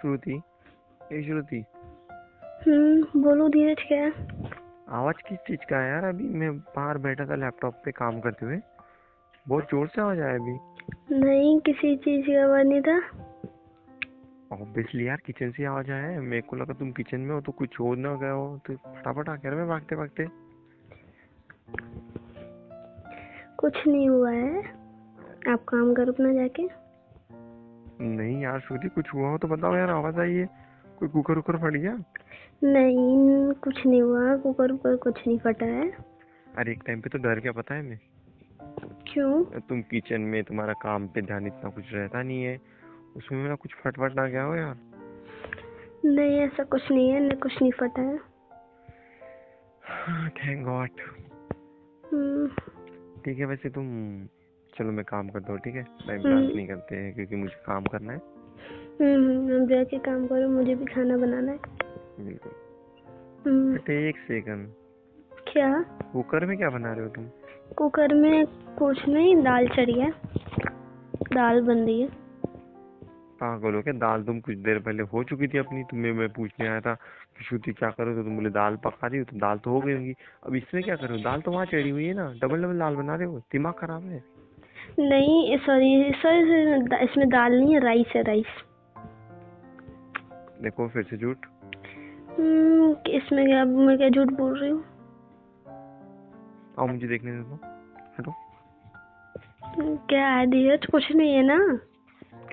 श्रुति, ए श्रुति, बोलो धीरज, क्या है? आवाज किस चीज का है यार? अभी मैं बाहर बैठा था लैपटॉप पे काम करते हुए, बहुत जोर से आवाज आया अभी। नहीं, किसी चीज की आवाज नहीं था। ऑब्वियसली यार, किचन से आवाज आया है। मेरे को लगा तुम किचन में हो तो कुछ हो ना गया हो, तो फटाफट आ गया मैं भागते भागते। कुछ नहीं हुआ है, आप काम करो अपना जाके। नहीं यार श्रुति, कुछ हुआ हो तो बताओ यार, आवाज आई है। कोई कुकर उकर फट गया? नहीं, कुछ नहीं हुआ, कुकर उकर कुछ नहीं फटा है। अरे एक टाइम पे तो डर गया, पता है मैं। क्यों? तुम किचन में, तुम्हारा काम पे ध्यान इतना कुछ रहता नहीं है, उसमें मेरा कुछ फटफट ना गया हो यार। नहीं, ऐसा कुछ नहीं है, कुछ नहीं फटा है। Thank God. हम्म, ठीक है, वैसे तुम चलो मैं काम करता हूँ, ठीक है? टाइम पास हम्म, नहीं करते हैं क्योंकि मुझे काम करना है। अब जाके काम करो, मुझे भी खाना बनाना है। बिल्कुल। हम्म, बट एक सेकंड, क्या? कुकर में क्या बना रहे हो तुम? कुकर में कुछ नहीं, दाल चढ़ी है, दाल बन रही है। पागल हो क्या? दाल तुम कुछ देर पहले हो चुकी थी अपनी, तुम्हें मैं पूछने आया था कि श्रुति क्या करो, तो तुम बोले दाल पका रही हो, तो दाल तो हो गई होंगी। अब इसमें क्या करो? दाल तो वहाँ चढ़ी हुई है ना, डबल डबल दाल बना रहे हो, दिमाग खराब है। नहीं, सॉरी सॉरी, इसमें दाल नहीं है, राइस है, राइस। देखो फिर से झूठ। इसमें क्या, मैं क्या झूठ बोल रही हूँ? आओ मुझे देखने दो तो। हटो। क्या है धीरज, कुछ नहीं है ना।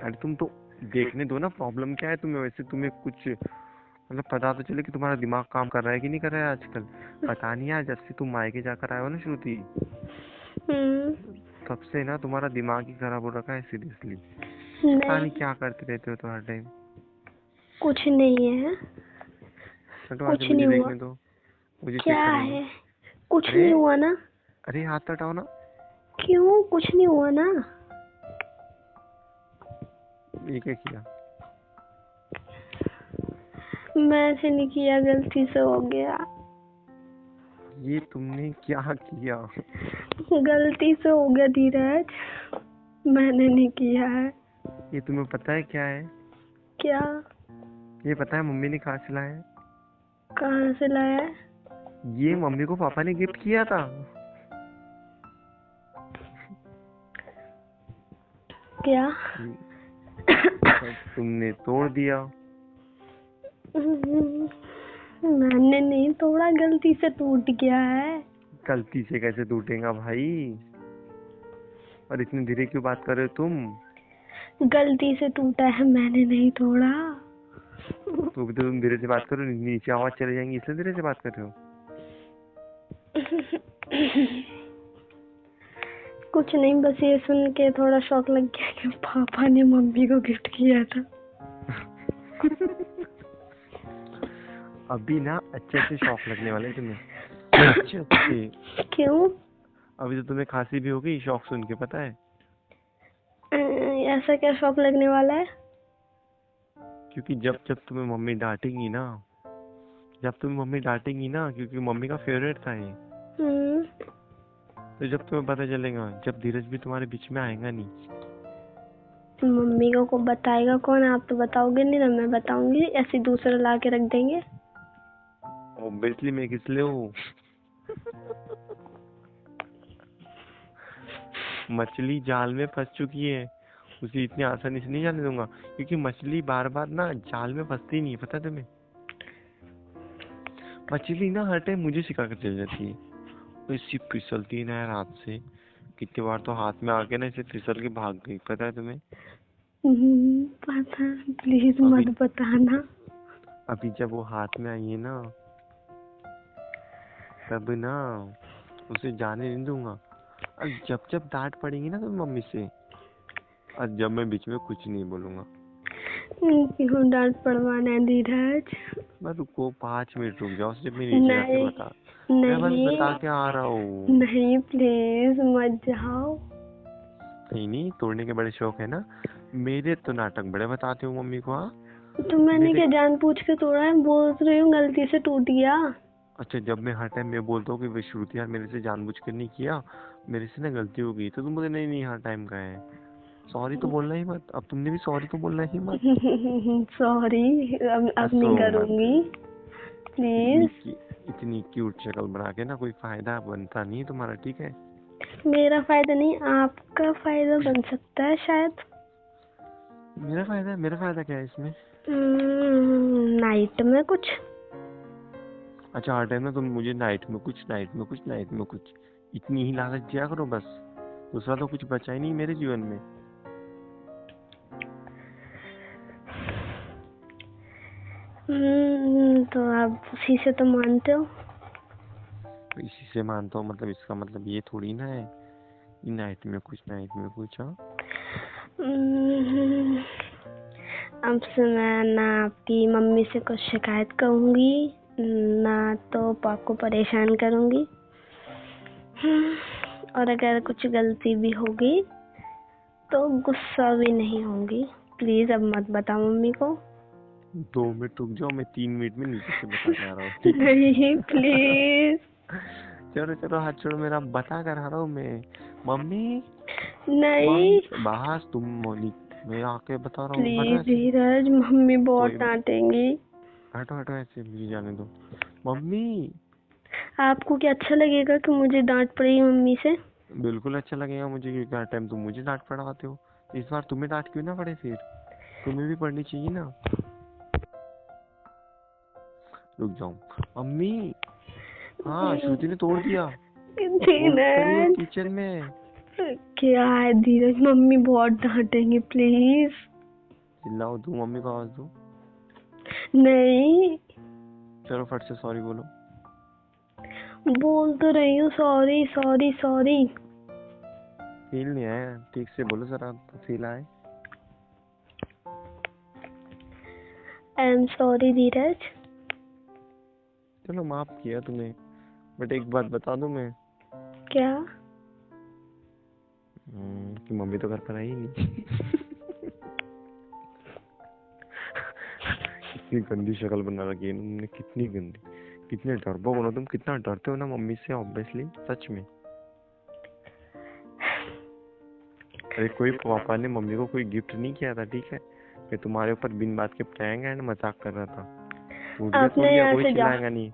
अरे तुम तो देखने दो ना, प्रॉब्लम क्या है तुम्हें? वैसे तुम्हें कुछ मतलब पता तो चले कि तुम्हारा दिमाग काम कर रहा है कि नहीं कर रहा है आजकल। पता नहीं यार, जब से तुम मायके जाकर आए हो ना श्रुति, हम्म, तब से ना तुम्हारा दिमाग ही खराब हो रखा है सीरियसली। पता नहीं नहीं, क्या करते रहते हो तो हर टाइम। कुछ नहीं है, हटो आज, कुछ मुझे नहीं हुआ। देखने दो, मुझे चेक क्या करने दो। है? कुछ अरे नहीं हुआ ना। अरे हाथ हटाओ ना। क्यों? कुछ नहीं हुआ ना। ये क्या किया? मैंने नहीं किया, गलती से हो गया। ये तुमने क्या किया? गलती से हो गया धीरज, मैंने नहीं किया है। ये तुम्हें पता है क्या है? क्या? ये पता है मम्मी ने कहाँ से लाया है? कहाँ से लाया है? ये मम्मी को पापा ने गिफ्ट किया था। क्या? पर तुमने तोड़ दिया। मैंने नहीं तोड़ा, गलती से टूट गया है। गलती से कैसे टूटेगा भाई? और इतनी धीरे क्यों बात कर रहे हो तुम? गलती से टूटा है, मैंने नहीं तोड़ा। तो भी तो तुम धीरे से बात करो, नीचे आवाज चले जाएंगी, इसलिए धीरे से बात कर रहे हो। कुछ नहीं, बस ये सुन के थोड़ा शौक लग गया कि पापा ने मम्मी को गिफ्ट किया था। अभी ना अच्छे से शौक लगने वाले हैं तुम्हें, अच्छे अच्छे। क्यों? अभी तो तुम्हें खांसी भी हो गई शौक सुन के, पता है? ऐसा क्या शौक लगने वाला है? क्योंकि जब जब तुम्हें मम्मी डांटेगी ना, जब तुम्हें मम्मी डांटेगी ना, क्योंकि मम्मी का फेवरेट था ये, हम्म, तो जब तुम्हें पता चलेगा, जब धीरज भी तुम्हारे बीच में आएगा नहीं। मम्मी को बताएगा कौन? आप तो बताओगे नहीं ना, मैं बताऊंगी, ऐसे दूसरा ला के रख देंगे। ऑब्वियसली मैं किस लिए हूँ। मछली जाल में फंस चुकी है, उसे इतनी आसानी से नहीं जाने दूंगा, क्योंकि मछली बार बार ना जाल में फंसती नहीं है, पता है तुम्हें? मछली ना हर टाइम मुझे सिखा कर चली जाती है, वो इसी फिसलती है ना यार हाथ से। कितनी बार तो हाथ में आके ना इसे फिसल के भाग गई, पता है तुम्हें? पता, प्लीज अभी मत बताना। अभी जब वो हाथ में आई है ना, तब ना उसे जाने नहीं दूंगा। और जब जब डांट पड़ेगी ना तो मम्मी से, और जब मैं बीच में कुछ नहीं बोलूंगा। क्यों डांट पड़वाना है धीरज? मैं रुको 5 मिनट रुक जाओ, सिर्फ मैं नीचे जाके नहीं, बता, मैं बस नहीं, बता के आ रहा हूँ। नहीं, प्लीज मत जाओ। नहीं नहीं, तोड़ने के बड़े शौक है ना मेरे, तो नाटक बड़े बताते हो मम्मी को। हाँ तो मैंने मेरे, क्या जानबूझ के तोड़ा है? बोल रही हूँ गलती से टूट गया। अच्छा जब मैं हर टाइम मैं बोलता हूँ कि श्रुति यार मेरे से जानबूझ कर नहीं किया, मेरे से ना गलती हो गई, तो तुम बोले नहीं नहीं हर टाइम का है। सॉरी तो बोलना ही मत, अब तुमने भी सॉरी तो बोलना ही मत। सॉरी, अब हंसो नहीं मत। करूँगी, इतनी प्लीज। इतनी क्यूट शक्ल बना के ना कोई फायदा बनता नहीं है तुम्हारा, ठीक है। मेरा फायदा नहीं, आपका फायदा बन सकता है शायद। मेरा फायदा है? मेरा फायदा क्या है इसमें? नाइट में कुछ। अच्छा हर टाइम ना तुम मुझे नाइट में कुछ, नाइट में कुछ, नाइट में कुछ, इतनी ही लालच दिया करो बस। दूसरा तो कुछ बचा ही नहीं मेरे जीवन में। तो आप उसी से तो मानते हो। तो इसी से मानता हूँ, मतलब इसका मतलब ये थोड़ी ना है कि नाइट में कुछ, नाइट में कुछ। हाँ हम्म, अब से मैं ना आपकी मम्मी से कुछ शिकायत करूँगी, ना तो पापा को परेशान करूँगी। और अगर कुछ गलती भी होगी तो गुस्सा भी नहीं होंगी। प्लीज अब मत बताओ मम्मी को। 2 मिनट रुक जाओ, मैं 3 मिनट में नीचे से बता के आ रहा हूँ, ठीक है। नहीं प्लीज। चलो चलो हाथ छोड़ो मेरा, बता कर आ रहा हूँ मैं। मम्मी नहीं मम्मी बस तुम मोनी, मैं आके बता रहा हूँ, हटो प्लीज ऐसे। धीरज, मम्मी बहुत कोई डांटेंगी। हटो हटो ऐसे, मुझे जाने दो। मम्मी आपको क्या अच्छा लगेगा कि मुझे डांट पड़ी मम्मी से? बिल्कुल अच्छा लगेगा मुझे, क्योंकि हर टाइम तुम मुझे डांट पड़ाते हो। इस बार तुम्हें डांट क्यों ना पड़े, फिर तुम्हें भी पढ़नी चाहिए ना। रुक जाओ मम्मी। हाँ श्रुति ने तोड़ दिया, वो ऊपर ही है धीरज किचन में। क्या है धीरज, मम्मी बहुत डांटेंगी प्लीज। चिल्लाओ, दो मम्मी को आवाज दो। नहीं चलो फट से सॉरी बोलो। बोल तो रही हूँ, सॉरी सॉरी सॉरी। फील नहीं आया, ठीक से बोलो जरा तो फील आए। आई एम सॉरी धीरज। चलो माफ किया तुम्हें, बट एक बात बता दूं मैं। क्या? कि मम्मी तो घर पर आई ही नहीं। कितनी गंदी शक्ल बना रखी है इन्होंने, कितनी गंदी। कितने डरपोक हो ना तुम, कितना डरते हो ना मम्मी से, ऑब्वियसली सच में। अरे कोई पापा ने मम्मी को कोई गिफ्ट नहीं किया था, ठीक है। मैं तुम्हारे ऊपर बिन बात के प्रैंक एंड मजाक कर रहा था। टूट गया आपने टूट गया, यहाँ कोई से जा, चिल्लाएगा नहीं।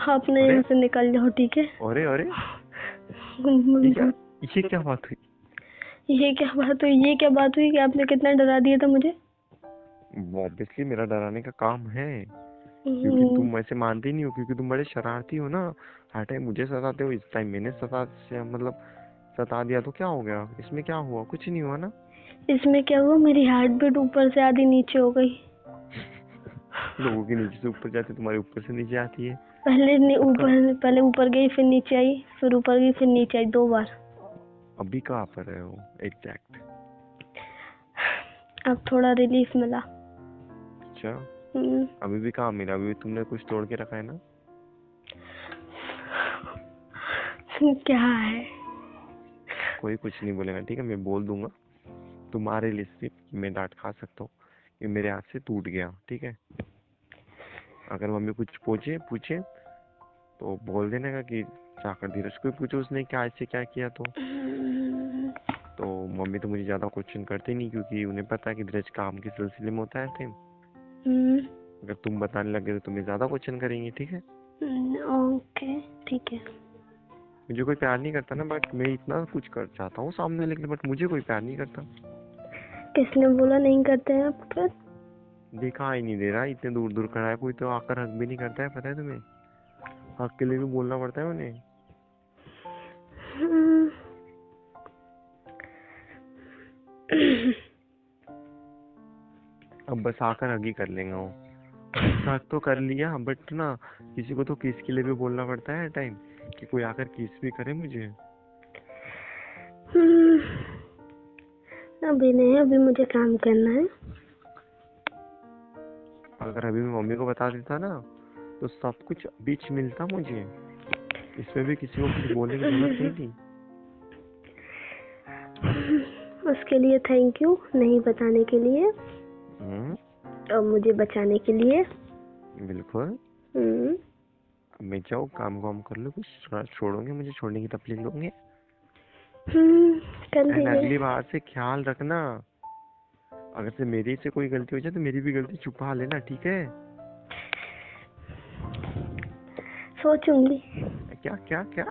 आपने अरे यहाँ से निकल जाओ, ठीक है? अरे अरे ये क्या, ये क्या बात हुई? ये क्या बात हुई? ये क्या बात हुई कि आपने कितना डरा दिया था मुझे? ऑब्वियसली मेरा डराने का काम है, क्योंकि हम्म, तुम ऐसे मानते ही नहीं हो, क्योंकि तुम बड़े शरारती हो ना। हर टाइम मुझे सताते हो, इस टाइम मैंने मतलब सता दिया, तो क्या हो गया इसमें, क्या हुआ? कुछ नहीं हुआ ना। इसमें क्या हुआ? मेरी हार्ट बीट ऊपर से आधी नीचे हो गई। लोगों के नीचे से ऊपर जाती, तुम्हारे ऊपर से नीचे आती है। सबका। पहले ऊपर गई, फिर नीचे आई, फिर ऊपर गई, फिर नीचे आई, 2 बार। अभी कहाँ पर है वो एग्जैक्ट? अब थोड़ा रिलीफ मिला। अच्छा हम्म, अभी भी कहाँ मिला? अभी भी तुमने कुछ तोड़ के रखा है ना। क्या है? कोई कुछ नहीं बोलेगा, ठीक है, मैं बोल दूंगा तुम्हारे लिए सिर्फ, मैं डांट खा सकता हूँ कि मेरे हाथ से टूट गया, ठीक है। अगर मम्मी कुछ पूछे पूछे तो बोल देने का कि जाकर धीरज को पूछो उसने क्या ऐसे क्या किया। तो मम्मी तो मुझे ज्यादा क्वेश्चन करते नहीं, क्योंकि उन्हें पता है कि धीरज काम के सिलसिले में होता है टाइम। अगर तुम बताने लगे तो तुम्हें ज्यादा क्वेश्चन करेंगे, ठीक है। ओके ठीक है। मुझे कोई प्यार नहीं करता ना, बट मैं इतना कुछ कर चाहता हूँ सामने, लेकिन बट मुझे कोई प्यार नहीं करता। किसने बोला नहीं करते हैं आप फिर? दिखाई नहीं दे रहा, इतने दूर दूर खड़ा है, कोई तो आकर हक भी नहीं करता है, पता है तुम्हें। हक के लिए भी बोलना पड़ता है उन्हें। हम्म, अब बस आकर हक ही कर लेंगे वो। हक तो कर लिया, बट ना किसी को तो किस के लिए भी बोलना पड़ता है टाइम, कि कोई आकर किस भी करे मुझे। अभी नहीं, अभी मुझे काम करना है। अगर अभी मैं मम्मी को बता देता ना तो सब कुछ बीच मिलता मुझे, इसमें भी किसी को कुछ बोलने की जरूरत नहीं थी। उसके लिए थैंक यू, नहीं बताने के लिए और मुझे बचाने के लिए। बिल्कुल। अब मैं जाऊँ, काम वाम कर लो, कुछ छोड़ोगे मुझे, छोड़ने की तकलीफ लोगे? कर एंड दीजिए। अगली बार से ख्याल रखना, अगर से मेरी से कोई गलती हो जाए तो मेरी भी गलती छुपा लेना, ठीक है? सोचूंगी। क्या क्या क्या